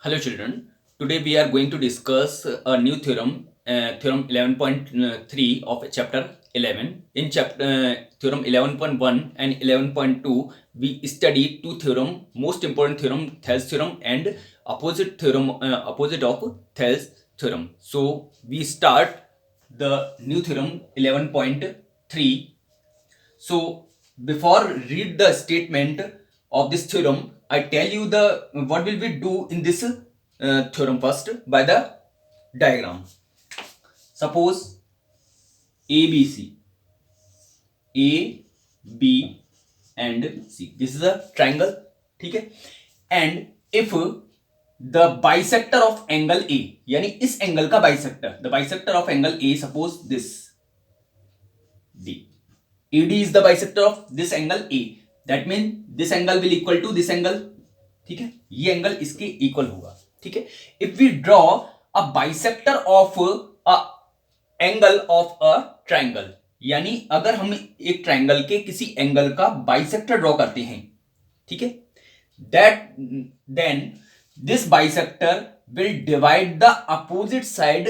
Hello children, today we are going to discuss a new theorem, theorem 11.3 of chapter 11. In chapter theorem 11.1 and 11.2, we studied two theorem, most important theorem, Thales theorem and opposite theorem, opposite of Thales theorem. So we start the new theorem 11.3. So before read the statement of this theorem, I tell you the what will we do in this theorem first by the diagram. Suppose ABC, A, B and C. This is a triangle, ठीक है? And if the bisector of angle A, यानी इस angle का bisector, the bisector of angle A, suppose this D. AD is the bisector of this angle A. That means this angle will equal to this angle. ठीक है, ये angle इसके equal होगा. ठीक है, if we draw a bisector of a angle of a triangle, यानी अगर हम एक ट्राइंगल के किसी एंगल का बाइसेक्टर ड्रॉ करते हैं, ठीक है, that then this bisector will divide the opposite side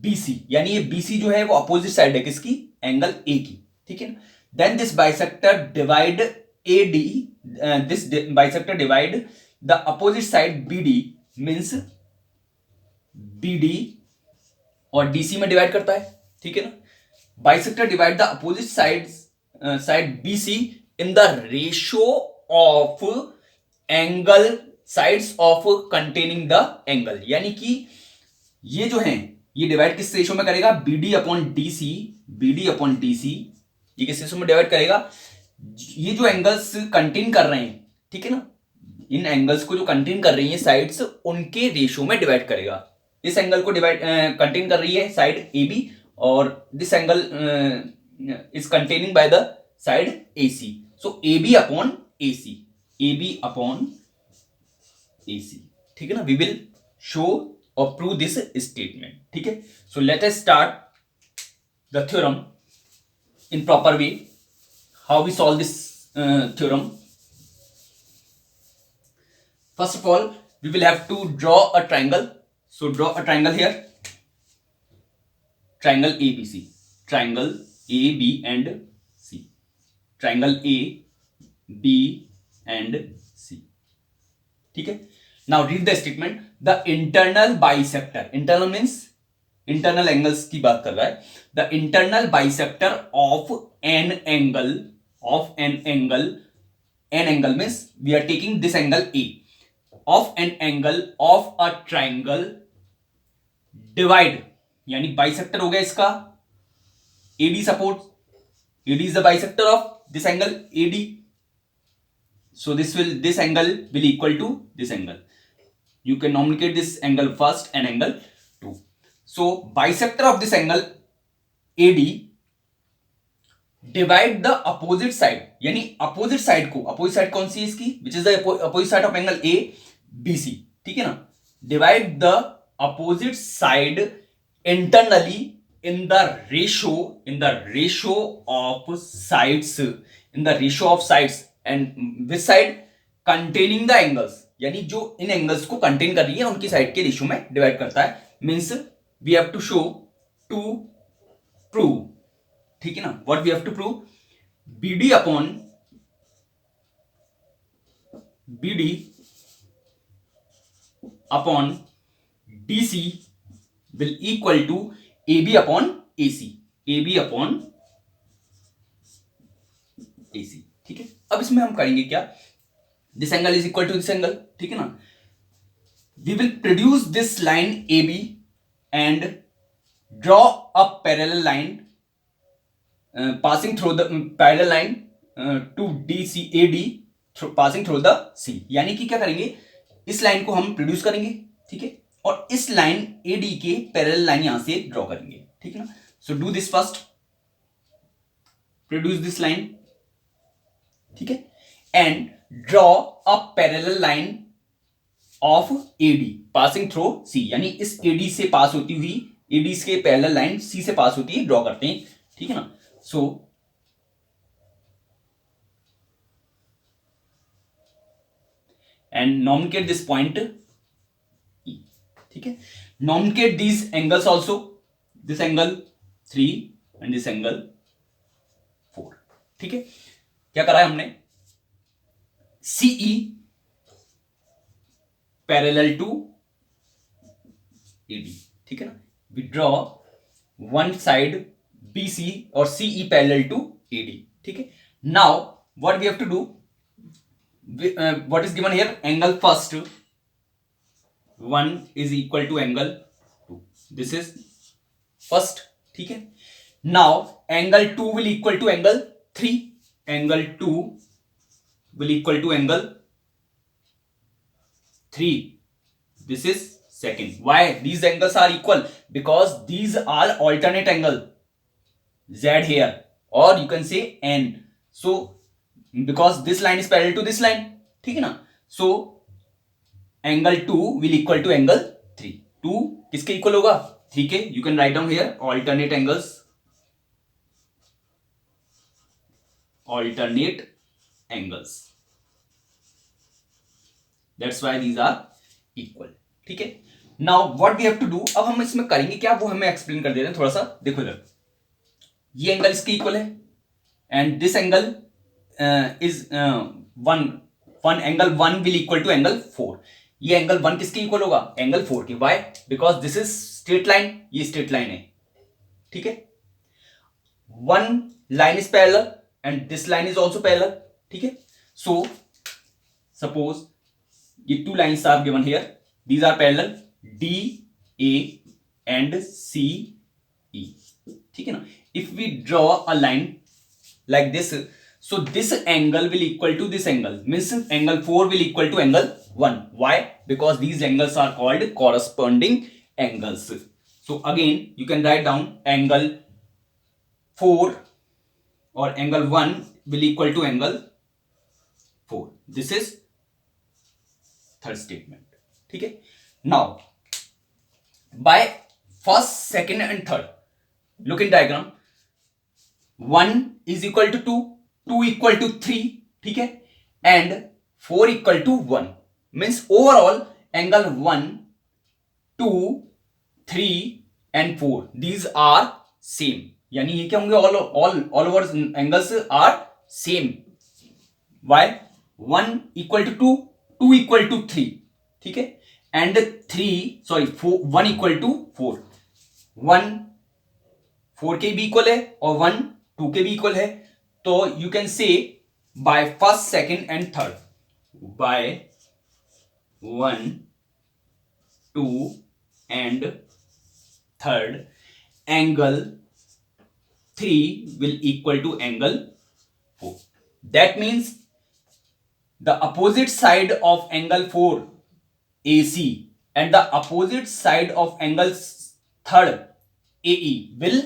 BC, यानी ये BC जो है वो अपोजिट साइड है किसकी, एंगल A की. ठीक है, then this bisector divide AD, this bisector divide the opposite side BD, means BD और DC में डिवाइड करता है. ठीक है ना, bisector divide the opposite side BC in the ratio of angle sides of containing the angle, यानी कि ये जो है ये डिवाइड किस रेशियो में करेगा, BD upon DC, BD upon DC, ये किस रेशियो में डिवाइड करेगा, ये जो एंगल्स कंटेन कर रहे हैं, ठीक है ना, इन एंगल्स को जो कंटेन कर रही है साइड्स, उनके रेशियो में डिवाइड करेगा. इस एंगल को डिवाइड कंटेन कर रही है साइड AB और this angle is containing by the side AC. So AB upon AC, AB upon AC. ठीक है ना, वी विल शो और प्रूव दिस स्टेटमेंट. ठीक है, so let us start the theorem in proper way. How we solve this theorem? First of all, we will have to draw a triangle. So draw a triangle here. Triangle ABC. Triangle AB and C. Triangle A, B and C. ठीक है. Now read the statement. The internal bisector. Internal means internal angles की बात कर रहा है. The internal bisector of an angle, an angle means we are taking this angle A, of an angle of a triangle divide, यानी bisector हो गया इसका AD. Suppose AD is the bisector of this angle AD, so this angle will equal to this angle. You can nomenclate this angle first and angle 2. So bisector of this angle AD divide the opposite side, यानी opposite side को, opposite side कौन सी है इसकी, which is the opposite side of angle ABC. ठीक है ना, divide the opposite side internally in the ratio of sides, in the ratio of sides, and which side containing the angles, यानी जो इन angles को contain कर रही है उनकी साइड के रेशियो में डिवाइड करता है. Means we have to show to prove. ठीक है ना, what we have to prove, BD upon DC will equal to AB upon AC, AB upon AC. ठीक है, अब इसमें हम करेंगे क्या, this angle is equal to this angle. ठीक है ना, we will produce this line AB and draw a parallel line passing through the parallel line to DC AD passing through the C. यानी कि क्या करेंगे, इस लाइन को हम प्रोड्यूस करेंगे, ठीक है, और इस लाइन AD के पैरेलल लाइन यहां से ड्रॉ करेंगे. ठीक है ना, so do this first, produce this line. ठीक है, and draw a parallel line of AD passing through C, यानी इस AD से पास होती हुई, AD के पैरेलल लाइन C से पास होती है, ड्रॉ करते हैं. ठीक है ना, so and nomenclate this point ठीक है. Nomenclature these angles also. This angle 3 and this angle 4. ठीक है. क्या करा है हमने? CE parallel to AD. ठीक है ना. We draw one side BC और CE पैरेलल टू AD. ठीक है. Now what we have to do? What is given here? Angle first 1 is equal to angle 2. This is first. ठीक है. Now angle 2 will equal to angle 3. Angle 2 will equal to angle 3. This is second. Why these angles are equal? Because these are alternate angle. Z here, or you can say N. So because this line is parallel to this line. ठीक है ना. So angle 2 will equal to angle 3. 2 किसके equal होगा? 3 के. You can write down here alternate angles. Alternate angles. That's why these are equal. ठीक है. Now what we have to do? अब हम इसमें करेंगे क्या, वो हमें एक्सप्लेन कर दे रहे हैं थोड़ा सा. देखो इधर, ये एंगल इसके इक्वल है and this angle is one angle 1 will equal to angle 4. ये एंगल 1 किसके इक्वल होगा? एंगल 4 के. Why? Because this is straight line, ये स्ट्रेट लाइन है. ठीक है. One line is parallel and this line is also parallel. ठीक है. सो सपोज ये two lines are given here. These are parallel DA and CE. ठीक है ना. If we draw a line like this, so this angle will equal to this angle, means angle 4 will equal to angle 1. Why? Because these angles are called corresponding angles. So again you can write down angle 4 or angle 1 will equal to angle 4. This is third statement. ठीक है. Now by first, second and third, look in diagram. 1 is equal to 2, 2 equal to 3, ठीक है, and 4 equal to 1. Means overall angle 1, 2, 3 and 4 these are same. यानी ये क्या होंगे? all over angles are same. Why? 1 equal to 2, 2 equal to 3, ठीक है, and 1 equal to 4. 1 4 के भी इक्वल है और 1 2 के भी इक्वल है. तो you can say by first, second and third, by 1 2 and third, angle 3 will equal to angle 4. That means the opposite side of angle 4 AC and the opposite side of angle third AE will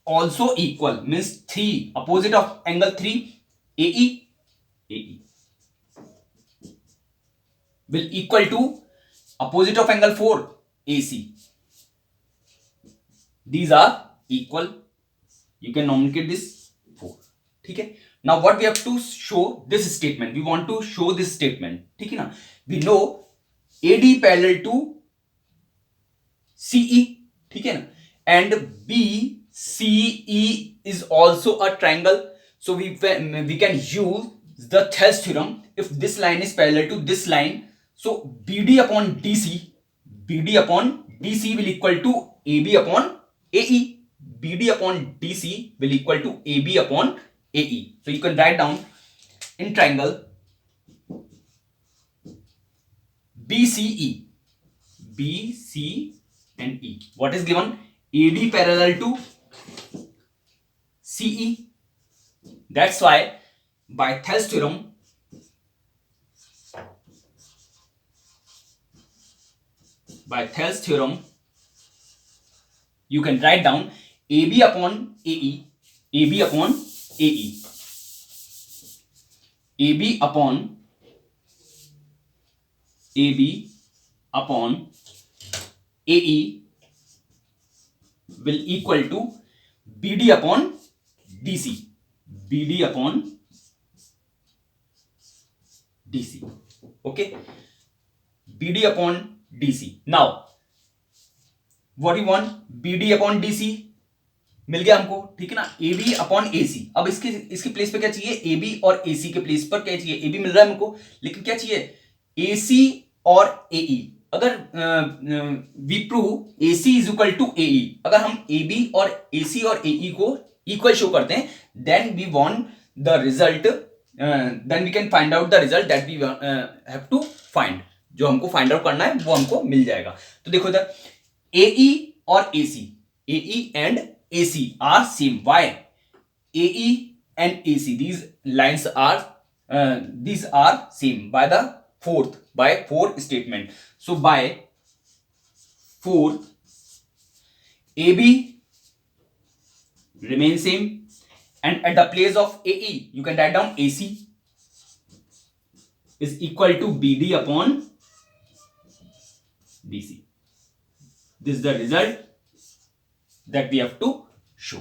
also equal. Means 3 opposite of angle 3 AE will equal to opposite of angle 4 AC. These are equal. You can nomenclate this 4. ठीक है. Now what we have to show this statement. We want to show this statement. ठीक है ना. We know AD parallel to CE. ठीक है ना. And BCE is also a triangle. So we can use the Thales theorem. If this line is parallel to this line, so BD upon DC will equal to AB upon AE. BD upon DC will equal to AB upon AE. So you can write down in triangle BCE, BC and E. What is given? AD parallel to CE. That's why by Thales theorem, you can write down AB upon AE, AB upon AE, AB upon AE will equal to BD upon DC, BD upon DC. Okay, BD upon DC. Now what you want, BD upon DC मिल गया हमको, ठीक है ना, AB upon AC। अब इसके place पे क्या चाहिए, AB और AC के प्लेस पर क्या चाहिए, AB मिल रहा है हमको, लेकिन क्या चाहिए, AC और AE। अगर we prove AC is equal to AE, अगर हम AB और AC और AE को इक्वल शो करते हैं, then we want the result, then we can find out the result that we have to find. जो हमको फाइंड आउट करना है वो हमको मिल जाएगा। तो देखो इधर AE और AC, AE and AC are same. Why? AE and AC, these lines are same by the fourth statement. So by fourth, AB remain same, and at the place of AE you can write down AC is equal to BD upon DC. This is the result that we have to show.